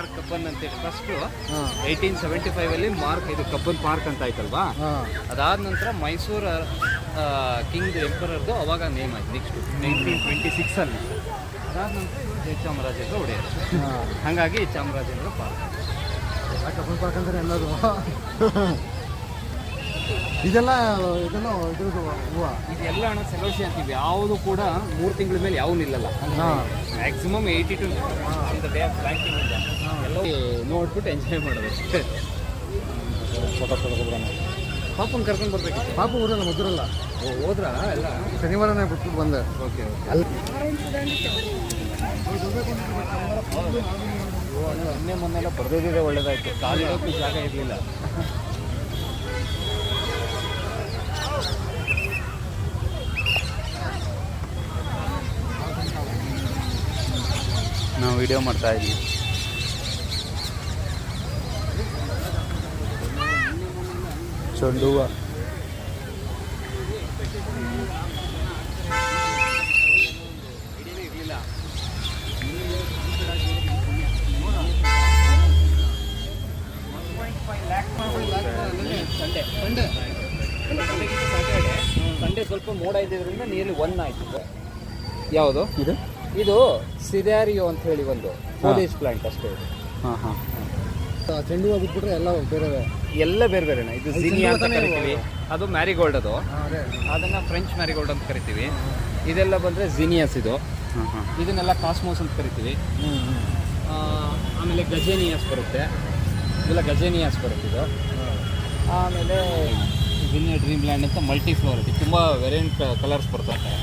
Mark Cubbon ಅಂತೇಳಿ first 1875 mark ಇದು Cubbon park ಅಂತ ಆಯ್ತಲ್ವಾ. ಅದಾದ ನಂತರ ಮೈಸೂರು ಕಿಂಗ್ ಎಂಪರರ್ದು ಅವಾಗ ನೇಮ್ ಆಯ್ತು. ನೆಕ್ಸ್ಟ್ 1926 ಅದಾದ ನಂತರ ಜಯಚಾಮರಾಜೇಂದ್ರ ಒಡೆಯರು. ಹಾಗಾಗಿ ಚಾಮರಾಜೇಂದ್ರ ಪಾರ್ಕ್. ಕಬ್ಬನ್ ಪಾರ್ಕ್ ಅಂದರೆ ಎಲ್ಲದು ಇದೆಲ್ಲ ಇದ್ರದ್ದು ಹೂವು ಇದೆಲ್ಲ ಹಣ ಸೆಲೋಸಿ ಅಂತೀವಿ. ಯಾವುದು ಕೂಡ 3 ತಿಂಗಳ ಮೇಲೆ ಯಾವ ನಿಲ್ಲಲ್ಲ. ಮ್ಯಾಕ್ಸಿಮಮ್ 82 ಇಂದ ಡೇ ಆಫ್ ಬ್ಯಾಂಕಿಂಗ್ ಇಂದ ಎಲ್ಲ ನೋಡ್ಬಿಟ್ಟು ಎಂಜಾಯ್ ಮಾಡೋದು ಅಷ್ಟೇ. ಪಾಪನ್ ಕರ್ಕೊಂಡು ಬರ್ಬೇಕಿತ್ತು. ಪಾಪ ಊರಲ್ಲ ಮಧುರಲ್ಲ. ಹೋದ್ರಾ ಎಲ್ಲ ಶನಿವಾರನೇ ಬಿಟ್ಬಿಟ್ಟು ಬಂದೆ. ಓಕೆ ಮೊನ್ನೆ ಮೊನ್ನೆಲ್ಲ ಬರ್ದಿದ್ದೆ ಒಳ್ಳೇದಾಯ್ತು. ಕಾಲಿಡೋಕ್ಕೂ ಜಾಗ ಇರಲಿಲ್ಲ. ನಾವು ವಿಡಿಯೋ ಮಾಡ್ತಾ ಇದ್ದೀವಿ. ಚೆಂಡು ಹೂವು ಸಂಡೆ ಸ್ವಲ್ಪ ಮೋಡ ಇದ್ದಿದ್ದರಿಂದ ನೀರಲ್ಲಿ 1 ಆಯ್ತು. ಯಾವುದು ಇದು? ಇದು ಸಿದ್ಯಾರಿಯೋ ಅಂತ ಹೇಳಿ ಒಂದು ಪೊಲೀಸ್ ಪ್ಲಾಂಟ್ ಅಷ್ಟೇ ಇದು. ಚೆಂಡು ಹೂವು ಬಿಟ್ಬಿಟ್ರೆ ಎಲ್ಲ ಬೇರೆ ಬೇರೆನಾ. ಇದು ಜಿನಿಯಾ ಅಂತ ಕರಿತೀವಿ, ಅದು ಮ್ಯಾರಿಗೋಲ್ಡ್. ಅದು ಅದನ್ನು ಫ್ರೆಂಚ್ ಮ್ಯಾರಿಗೋಲ್ಡ್ ಅಂತ ಕರಿತೀವಿ. ಇದೆಲ್ಲ ಬಂದರೆ ಜಿನಿಯಸ್. ಇದು ಇದನ್ನೆಲ್ಲ ಕಾಸ್ಮೋಸ್ ಅಂತ ಕರಿತೀವಿ. ಆಮೇಲೆ ಗಜೇನಿಯಸ್ ಬರುತ್ತೆ. ಇದೆಲ್ಲ ಗಜೇನಿಯಸ್ ಬರುತ್ತೆ ಇದು. ಆಮೇಲೆ ಜಿನಿಯಾ ಡ್ರೀಮ್ ಲ್ಯಾಂಡ್ ಅಂತ ಮಲ್ಟಿ ಫ್ಲೋರ್. ಇದು ತುಂಬ ವೇರಿಯಂಟ್ ಕಲರ್ಸ್ ಬರ್ತಾ ಇರ್ತಾರೆ.